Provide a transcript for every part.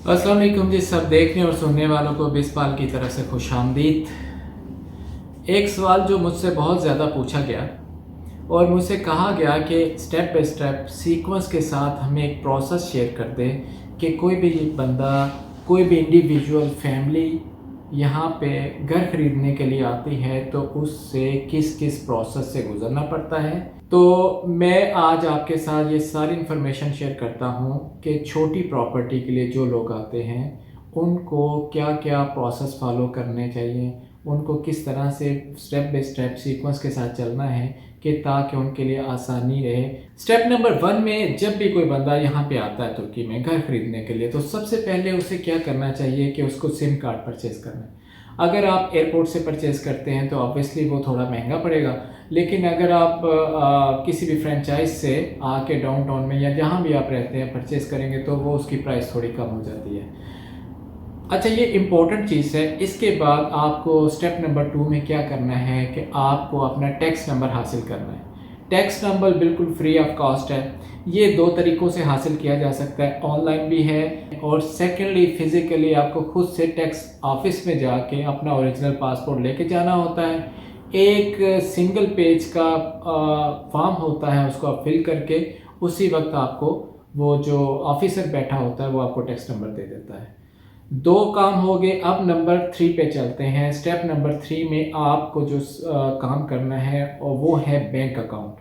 अस्सलाम वालेकुम जी। सब देखने और सुनने वालों को बिस्पाल की तरफ से खुशामदीद। एक सवाल जो मुझसे बहुत ज़्यादा पूछा गया और मुझसे कहा गया कि स्टेप बाय स्टेप सीक्वेंस के साथ हमें एक प्रोसेस शेयर कर दें कि कोई भी बंदा, कोई भी इंडिविजुअल फैमिली यहाँ पे घर ख़रीदने के लिए आती है तो उससे किस किस प्रोसेस से गुज़रना पड़ता है। तो मैं आज आपके साथ ये सारी इन्फॉर्मेशन शेयर करता हूँ कि छोटी प्रॉपर्टी के लिए जो लोग आते हैं उनको क्या क्या प्रोसेस फॉलो करने चाहिए, उनको किस तरह से स्टेप बाय स्टेप सीक्वेंस के साथ चलना है कि ताकि उनके लिए आसानी रहे। स्टेप नंबर 1 में जब भी कोई बंदा यहाँ पे आता है तुर्की में घर ख़रीदने के लिए तो सबसे पहले उसे क्या करना चाहिए कि उसको सिम कार्ड परचेज़ करना है। अगर आप एयरपोर्ट से परचेज़ करते हैं तो ऑब्वियसली वो थोड़ा महंगा पड़ेगा, लेकिन अगर आप किसी भी फ्रेंचाइज से आके डाउनटाउन में या जहाँ भी आप रहते हैं परचेज़ करेंगे तो वो उसकी प्राइस थोड़ी कम हो जाती है। अच्छा, ये इम्पोर्टेंट चीज़ है। इसके बाद आपको स्टेप नंबर 2 में क्या करना है कि आपको अपना टैक्स नंबर हासिल करना है। टैक्स नंबर बिल्कुल फ्री ऑफ कॉस्ट है। ये 2 तरीक़ों से हासिल किया जा सकता है, ऑनलाइन भी है और सेकेंडली फ़िज़िकली आपको खुद से टैक्स ऑफिस में जाके अपना ओरिजिनल पासपोर्ट लेके जाना होता है। एक सिंगल पेज का फॉर्म होता है, उसको आप फिल करके उसी वक्त आपको वो जो ऑफिसर बैठा होता है वो आपको टैक्स नंबर दे देता है। 2 काम हो गए। अब नंबर 3 पे चलते हैं। स्टेप नंबर 3 में आपको जो काम करना है और वो है बैंक अकाउंट।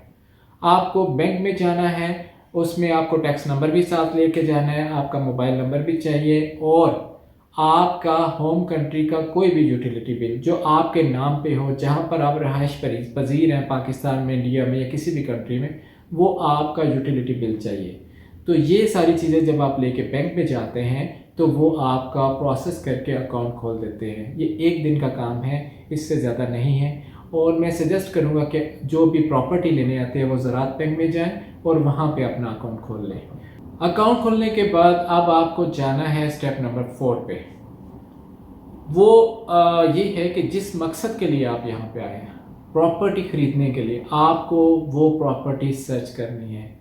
आपको बैंक में जाना है, उसमें आपको टैक्स नंबर भी साथ लेके जाना है, आपका मोबाइल नंबर भी चाहिए और आपका होम कंट्री का कोई भी यूटिलिटी बिल जो आपके नाम पे हो, जहाँ पर आप रहाइश पजीर हैं पाकिस्तान में, इंडिया में या किसी भी कंट्री में, वो आपका यूटिलिटी बिल चाहिए। तो ये सारी चीज़ें जब आप लेके बैंक में जाते हैं तो वो आपका प्रोसेस करके अकाउंट खोल देते हैं। ये 1 दिन का काम है, इससे ज़्यादा नहीं है। और मैं सजेस्ट करूँगा कि जो भी प्रॉपर्टी लेने आते हैं वो ज़रात बैंक में जाएं और वहाँ पे अपना अकाउंट खोल लें। अकाउंट खोलने के बाद अब आपको जाना है स्टेप नंबर 4 पे। वो ये है कि जिस मकसद के लिए आप यहाँ पे आए हैं, प्रॉपर्टी ख़रीदने के लिए, आपको वो प्रॉपर्टी सर्च करनी है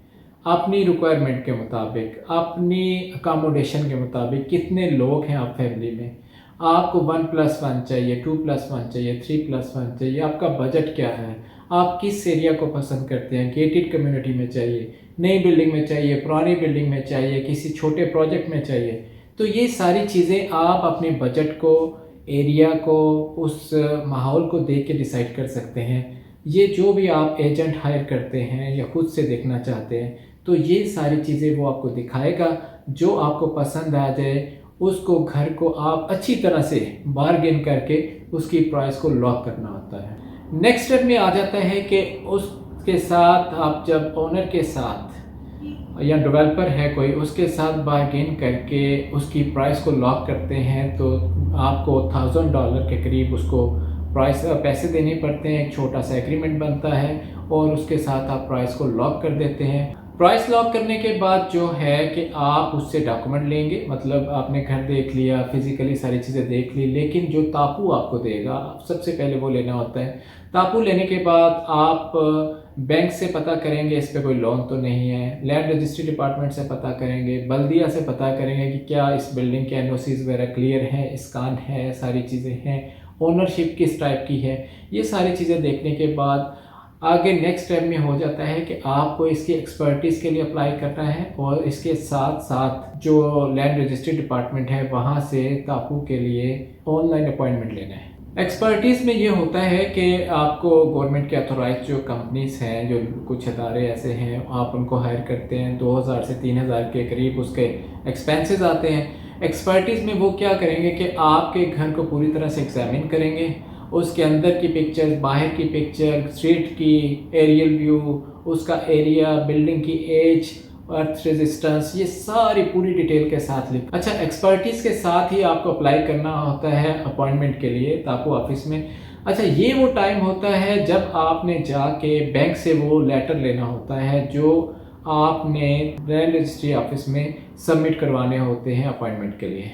अपनी रिक्वायरमेंट के मुताबिक, अपनी अकामोडेशन के मुताबिक। कितने लोग हैं आप फैमिली में, आपको 1+1 चाहिए, 2+1 चाहिए, 3+1 चाहिए, आपका बजट क्या है, आप किस एरिया को पसंद करते हैं, गेटेड कम्युनिटी में चाहिए, नई बिल्डिंग में चाहिए, पुरानी बिल्डिंग में चाहिए, किसी छोटे प्रोजेक्ट में चाहिए। तो ये सारी चीज़ें आप अपने बजट को, एरिया को, उस माहौल को देख के डिसाइड कर सकते हैं। ये जो भी आप एजेंट हायर करते हैं या खुद से देखना चाहते हैं तो ये सारी चीज़ें वो आपको दिखाएगा। जो आपको पसंद आ जाए उसको घर को आप अच्छी तरह से बार्गेन करके उसकी प्राइस को लॉक करना होता है। नेक्स्ट स्टेप में आ जाता है कि उसके साथ आप जब ओनर के साथ या डेवलपर है कोई, उसके साथ बार्गेन करके उसकी प्राइस को लॉक करते हैं तो आपको $1000 के करीब उसको पैसे देने पड़ते हैं। एक छोटा सा एग्रीमेंट बनता है और उसके साथ आप प्राइस को लॉक कर देते हैं। प्राइस लॉक करने के बाद जो है कि आप उससे डॉक्यूमेंट लेंगे, मतलब आपने घर देख लिया, फिज़िकली सारी चीज़ें देख ली, लेकिन जो तापू आपको देगा सबसे पहले वो लेना होता है। तापू लेने के बाद आप बैंक से पता करेंगे इस पर कोई लोन तो नहीं है, लैंड रजिस्ट्री डिपार्टमेंट से पता करेंगे, बल्दिया से पता करेंगे कि क्या इस बिल्डिंग के एनओसीज वगैरह क्लियर हैं, इसकान है, सारी चीज़ें हैं, ओनरशिप किस टाइप की है। ये सारी चीज़ें देखने के बाद आगे नेक्स्ट स्टेप में हो जाता है कि आपको इसकी एक्सपर्टीज़ के लिए अप्लाई करना है और इसके साथ साथ जो लैंड रजिस्ट्री डिपार्टमेंट है वहाँ से तापू के लिए ऑनलाइन अपॉइंटमेंट लेना है। एक्सपर्टीज़ में ये होता है कि आपको गवर्नमेंट के अथोराइज जो कंपनीज हैं, जो कुछ अदारे ऐसे हैं, आप उनको हायर करते हैं। 2000 से 3000 के करीब उसके एक्सपेंसेस आते हैं। एक्सपर्टीज़ में वो क्या करेंगे कि आपके घर को पूरी तरह से एग्जामिन करेंगे, उसके अंदर की पिक्चर, बाहर की पिक्चर, स्ट्रीट की एरियल व्यू, उसका एरिया, बिल्डिंग की एज, अर्थ रेजिस्टेंस, ये सारी पूरी डिटेल के साथ लिख। अच्छा, एक्सपर्टीज़ के साथ ही आपको अप्लाई करना होता है अपॉइंटमेंट के लिए ताकू ऑफिस में। अच्छा, ये वो टाइम होता है जब आपने जाके बैंक से वो लेटर लेना होता है जो आपने लैंड रजिस्ट्री ऑफिस में सबमिट करवाने होते हैं अपॉइंटमेंट के लिए।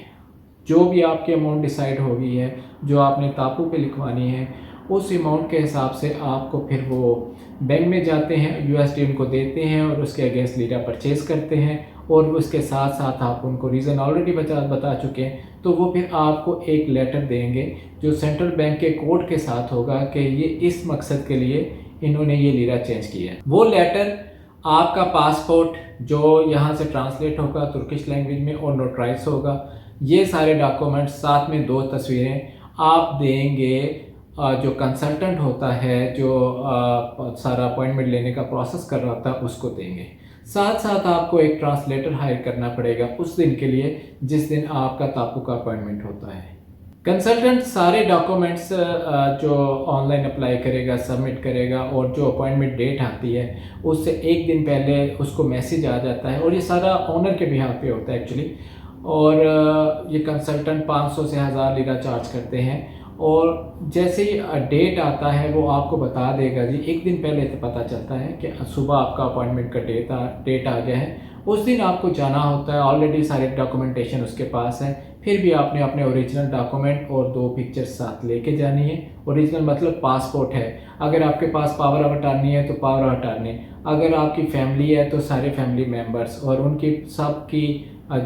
जो भी आपकी अमाउंट डिसाइड होगी है, जो आपने तापू पे लिखवानी है, उस अमाउंट के हिसाब से आपको फिर वो बैंक में जाते हैं, यूएसडी उनको देते हैं और उसके अगेंस्ट लीरा परचेज़ करते हैं और उसके साथ साथ आप उनको रीज़न ऑलरेडी बता चुके हैं, तो वो फिर आपको एक लेटर देंगे जो सेंट्रल बैंक के कोड के साथ होगा कि ये इस मकसद के लिए इन्होंने ये लीरा चेंज किया है। वो लेटर आपका पासपोर्ट जो यहाँ से ट्रांसलेट होगा तुर्किश लैंग्वेज में और नोटराइज होगा, ये सारे डॉक्यूमेंट्स, साथ में 2 तस्वीरें आप देंगे जो कंसल्टेंट होता है, जो सारा अपॉइंटमेंट लेने का प्रोसेस कर रहा होता है, उसको देंगे। साथ साथ आपको एक ट्रांसलेटर हायर करना पड़ेगा उस दिन के लिए जिस दिन आपका तापू का अपॉइंटमेंट होता है। कंसल्टेंट सारे डॉक्यूमेंट्स जो ऑनलाइन अप्लाई करेगा, सबमिट करेगा, और जो अपॉइंटमेंट डेट आती है उससे एक दिन पहले उसको मैसेज आ जाता है, और ये सारा ऑनर के बिहाफ पे होता है एक्चुअली। और ये कंसल्टेंट 500 से 1000 लीरा चार्ज करते हैं, और जैसे ही डेट आता है वो आपको बता देगा जी। एक दिन पहले तो पता चलता है कि सुबह आपका अपॉइंटमेंट का डेट आ गया है, उस दिन आपको जाना होता है। ऑलरेडी सारे डॉक्यूमेंटेशन उसके पास है, फिर भी आपने अपने ओरिजिनल डॉक्यूमेंट और 2 पिक्चर्स साथ लेके जानी है। ओरिजिनल मतलब पासपोर्ट है, अगर आपके पास पावर ऑफ अटॉर्नी है तो पावर ऑफ अटॉर्नी, अगर आपकी फैमिली है तो सारे फैमिली मेम्बर्स और उनकी सब की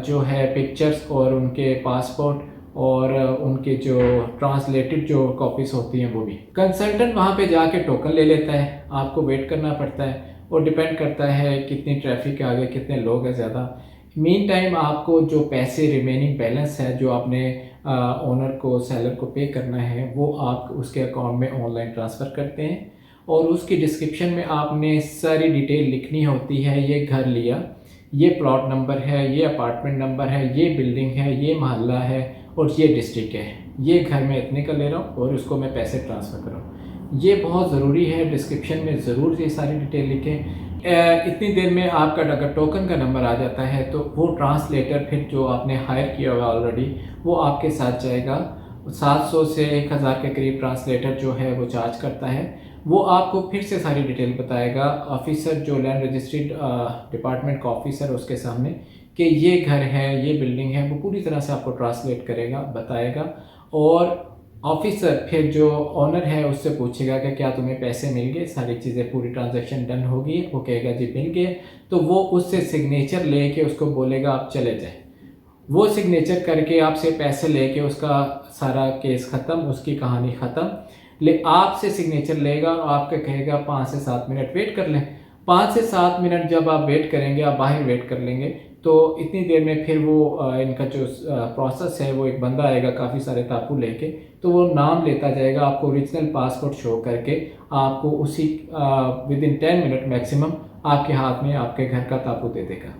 जो है पिक्चर्स, और उनके पासपोर्ट, और उनके जो ट्रांसलेटेड जो कॉपीज़ होती हैं वो भी। कंसल्टेंट वहाँ पे जाके टोकन ले लेता है, आपको वेट करना पड़ता है, और डिपेंड करता है कितनी ट्रैफिक आ गई, कितने लोग हैं ज़्यादा। मीन टाइम आपको जो पैसे रिमेनिंग बैलेंस है जो आपने ओनर को, सेलर को पे करना है, वो आप उसके अकाउंट में ऑनलाइन ट्रांसफ़र करते हैं, और उसकी डिस्क्रिप्शन में आपने सारी डिटेल लिखनी होती है। ये घर लिया, ये प्लॉट नंबर है, ये अपार्टमेंट नंबर है, ये बिल्डिंग है, ये मोहल्ला है, और ये डिस्ट्रिक्ट है, ये घर में इतने का ले रहा हूँ और उसको मैं पैसे ट्रांसफ़र कर रहा हूँ। ये बहुत ज़रूरी है, डिस्क्रिप्शन में ज़रूर ये सारी डिटेल लिखें। इतनी देर में आपका अगर टोकन का नंबर आ जाता है तो वो ट्रांसलेटर फिर जो आपने हायर किया हुआ ऑलरेडी वो आपके साथ जाएगा। 700 से 1000 के करीब ट्रांसलेटर जो है वो चार्ज करता है। वो आपको फिर से सारी डिटेल बताएगा, ऑफिसर जो लैंड रजिस्ट्री डिपार्टमेंट का ऑफिसर उसके सामने, कि ये घर है, ये बिल्डिंग है, वो पूरी तरह से आपको ट्रांसलेट करेगा, बताएगा। और ऑफिसर फिर जो ऑनर है उससे पूछेगा कि क्या तुम्हें पैसे मिल गए, सारी चीज़ें पूरी ट्रांजैक्शन डन होगी, वो कहेगा जी मिल गए, तो वो उससे सिग्नेचर लेके उसको बोलेगा आप चले जाएं। वो सिग्नेचर करके आपसे पैसे लेके उसका सारा केस ख़त्म, उसकी कहानी ख़त्म। आपसे सिग्नेचर लेगा और आपके कहेगा 5 से 7 मिनट वेट कर लें। 5 से 7 मिनट जब आप वेट करेंगे, आप बाहर वेट कर लेंगे, तो इतनी देर में फिर वो इनका जो प्रोसेस है, वो एक बंदा आएगा काफ़ी सारे तापू लेके, तो वो नाम लेता जाएगा, आपको ओरिजिनल पासपोर्ट शो करके आपको उसी विदिन 10 मिनट मैक्सिमम आपके हाथ में आपके घर का तापू दे देगा।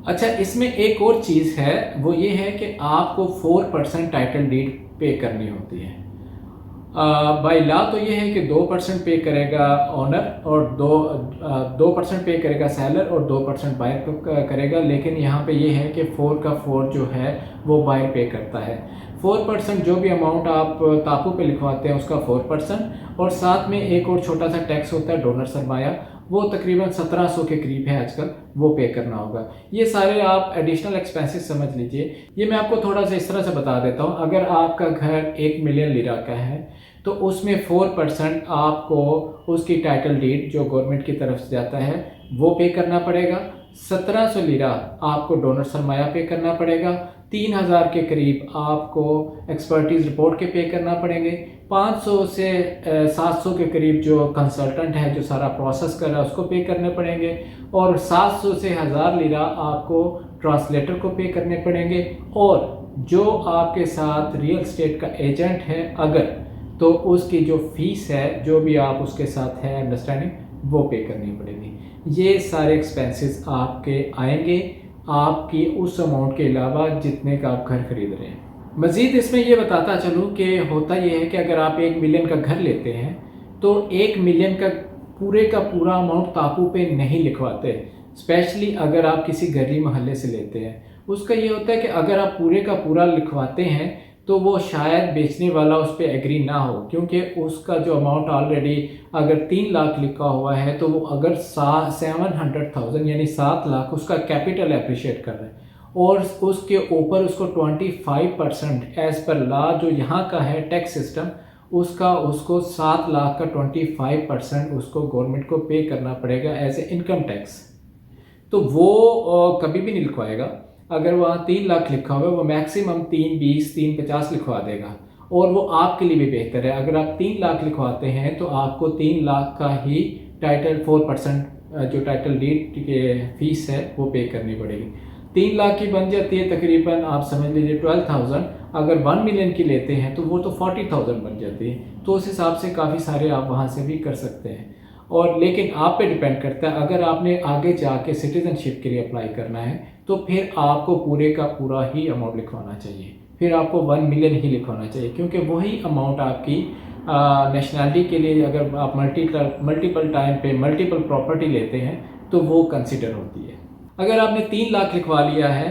अच्छा, इसमें एक और चीज़ है, वो ये है कि आपको 4% टाइटल डीड पे करनी होती है। बाई लॉ तो ये है कि 2% पे करेगा ऑनर और 2% पे करेगा सेलर और 2% बायर करेगा, लेकिन यहाँ पे ये है कि 4 का 4 जो है वो बायर पे करता है। 4% जो भी अमाउंट आप तापू पे लिखवाते हैं उसका 4%, और साथ में एक और छोटा सा टैक्स होता है डोनर सरमाया, वो तकरीबन 1700 के करीब है आजकल, वो पे करना होगा। ये सारे आप एडिशनल एक्सपेंसेस समझ लीजिए। ये मैं आपको थोड़ा सा इस तरह से बता देता हूँ। अगर आपका घर 1 मिलियन लीरा का है तो उसमें 4% आपको उसकी टाइटल डीड जो गवर्नमेंट की तरफ से जाता है वो पे करना पड़ेगा। 1700 लीरा आपको डोनर सरमाया पे करना पड़ेगा। 3000 के करीब आपको एक्सपर्टीज़ रिपोर्ट के पे करना पड़ेंगे। 500 से 700 के करीब जो कंसल्टेंट है जो सारा प्रोसेस कर रहा है उसको पे करने पड़ेंगे, और 700 से 1000 लीरा आपको ट्रांसलेटर को पे करने पड़ेंगे, और जो आपके साथ रियल एस्टेट का एजेंट है अगर, तो उसकी जो फीस है जो भी आप उसके साथ है अंडरस्टैंडिंग, वो पे करनी पड़ेगी। ये सारे एक्सपेंसेस आपके आएंगे आपकी उस अमाउंट के अलावा जितने का आप घर खरीद रहे हैं। मज़ीद इसमें ये बताता चलूँ कि होता ये है कि अगर आप 1 मिलियन का घर लेते हैं तो 1 मिलियन का पूरा अमाउंट तापू पे नहीं लिखवाते। स्पेशली अगर आप किसी गली मोहल्ले से लेते हैं, उसका ये होता है कि अगर आप पूरे का पूरा लिखवाते हैं तो वो शायद बेचने वाला उस पर एग्री ना हो, क्योंकि उसका जो अमाउंट ऑलरेडी अगर 3 लाख लिखा हुआ है तो वो अगर 700,000 यानी 7 लाख उसका कैपिटल अप्रिशिएट कर रहे हैं, और उसके ऊपर उसको 25% एज पर लॉ जो यहाँ का है टैक्स सिस्टम, उसको 7 लाख का 25% उसको गवर्नमेंट को पे करना पड़ेगा एज ए इनकम टैक्स। तो वो कभी भी नहीं लिखवाएगा। अगर वहाँ 3 लाख लिखा हुआ है वो मैक्सिमम 320 350 लिखवा देगा, और वो आपके लिए भी बेहतर है। अगर आप 3 लाख लिखवाते हैं तो आपको 3 लाख का ही टाइटल 4% जो टाइटल डीड की फीस है वो पे करनी पड़ेगी। 3 लाख की बन जाती है तकरीबन, आप समझ लीजिए 12,000। अगर 1 मिलियन की लेते हैं तो वो तो 40,000 बन जाती है। तो उस हिसाब से काफ़ी सारे आप वहाँ से भी कर सकते हैं। और लेकिन आप पे डिपेंड करता है, अगर आपने आगे जाके सिटीजनशिप के लिए अप्लाई करना है तो फिर आपको पूरे का पूरा ही अमाउंट लिखवाना चाहिए, फिर आपको 1 मिलियन ही लिखवाना चाहिए, क्योंकि वही अमाउंट आपकी नेशनैलिटी के लिए अगर आप मल्टीपल टाइम पे मल्टीपल प्रॉपर्टी लेते हैं तो वो कंसिडर होती है। अगर आपने 3 लाख लिखवा लिया है,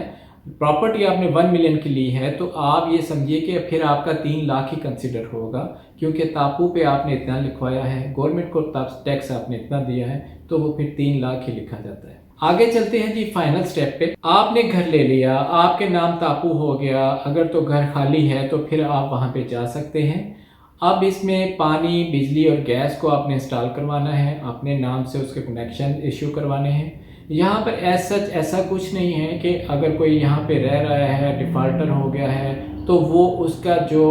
प्रॉपर्टी आपने 1 मिलियन की ली है, तो आप ये समझिए कि फिर आपका 3 लाख ही कंसिडर होगा, क्योंकि तापू पे आपने इतना लिखवाया है, गवर्नमेंट को टैक्स आपने इतना दिया है, तो वो फिर 3 लाख ही लिखा जाता है। आगे चलते हैं जी फाइनल स्टेप पे। आपने घर ले लिया, आपके नाम तापू हो गया, अगर तो घर खाली है तो फिर आप वहाँ पे जा सकते हैं। अब इसमें पानी, बिजली और गैस को आपने इंस्टॉल करवाना है, अपने नाम से उसके कनेक्शन इशू करवाने हैं। यहाँ पर सच ऐसा कुछ नहीं है कि अगर कोई यहाँ पे रह रहा है, डिफ़ॉल्टर हो गया है, तो वो उसका जो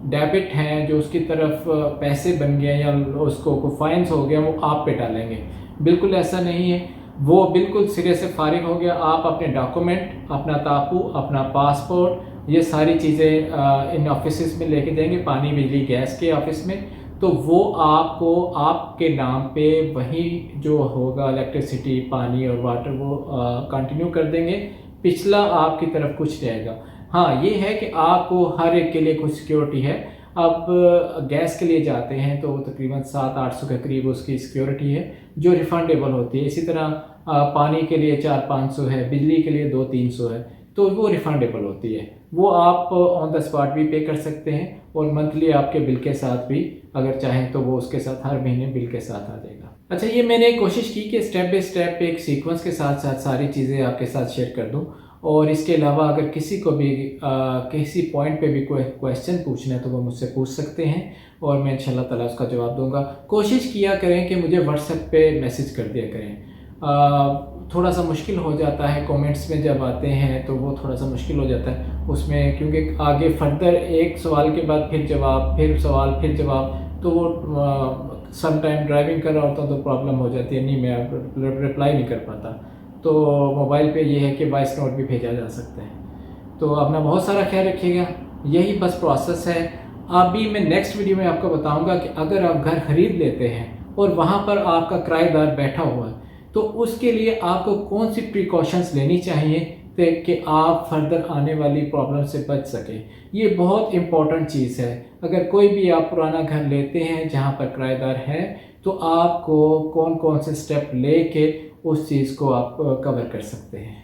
डेबिट है, जो उसकी तरफ पैसे बन गए या उसको फाइन्स हो गया, वो आप पे डालेंगे। बिल्कुल ऐसा नहीं है, वो बिल्कुल सिरे से फारिग हो गया। आप अपने डॉक्यूमेंट, अपना तापू, अपना पासपोर्ट, ये सारी चीज़ें इन ऑफिस में लेके जाएंगे, पानी बिजली गैस के ऑफिस में, तो वो आपको आपके नाम पे वही जो होगा इलेक्ट्रिसिटी, पानी और वाटर वो कंटिन्यू कर देंगे। पिछला आपकी तरफ कुछ रहेगा। हाँ, ये है कि आपको हर एक के लिए कुछ सिक्योरिटी है। अब गैस के लिए जाते हैं तो तकरीबन 700-800 के करीब उसकी सिक्योरिटी है जो रिफंडेबल होती है। इसी तरह पानी के लिए 400-500 है, बिजली के लिए 200-300 है, तो वो रिफंडेबल होती है। वो आप ऑन द स्पॉट भी पे कर सकते हैं, और मंथली आपके बिल के साथ भी अगर चाहें तो वो उसके साथ हर महीने बिल के साथ आ जाएगा। अच्छा, ये मैंने कोशिश की कि स्टेप बाय स्टेप एक सीक्वेंस के साथ साथ सारी चीज़ें आपके साथ शेयर कर दूं, और इसके अलावा अगर किसी को भी किसी पॉइंट पे भी कोई क्वेश्चन पूछना है तो वो मुझसे पूछ सकते हैं, और मैं इंशाल्लाह ताला उसका जवाब दूंगा। कोशिश किया करें कि मुझे व्हाट्सएप पे मैसेज कर दिया करें। थोड़ा सा मुश्किल हो जाता है कमेंट्स में जब आते हैं, तो वो थोड़ा सा मुश्किल हो जाता है उसमें, क्योंकि आगे फर्दर एक सवाल के बाद फिर जवाब, फिर सवाल, फिर जवाब, तो वो सम टाइम ड्राइविंग कर रहा होता तो प्रॉब्लम हो जाती है, नहीं मैं रिप्लाई नहीं कर पाता। तो मोबाइल पे ये है कि वॉइस नोट भी भेजा जा सकता है। तो अपना बहुत सारा ख्याल रखिएगा। यही बस प्रोसेस है। अभी मैं नेक्स्ट वीडियो में आपको बताऊंगा कि अगर आप घर खरीद लेते हैं और वहाँ पर आपका किराएदार बैठा हुआ है, तो उसके लिए आपको कौन सी प्रिकॉशंस लेनी चाहिए कि आप फर्दर आने वाली प्रॉब्लम से बच सकें। ये बहुत इंपॉर्टेंट चीज़ है। अगर कोई भी आप पुराना घर लेते हैं जहाँ पर किराएदार है, तो आपको कौन कौन से स्टेप लेके उस चीज़ को आप कवर कर सकते हैं।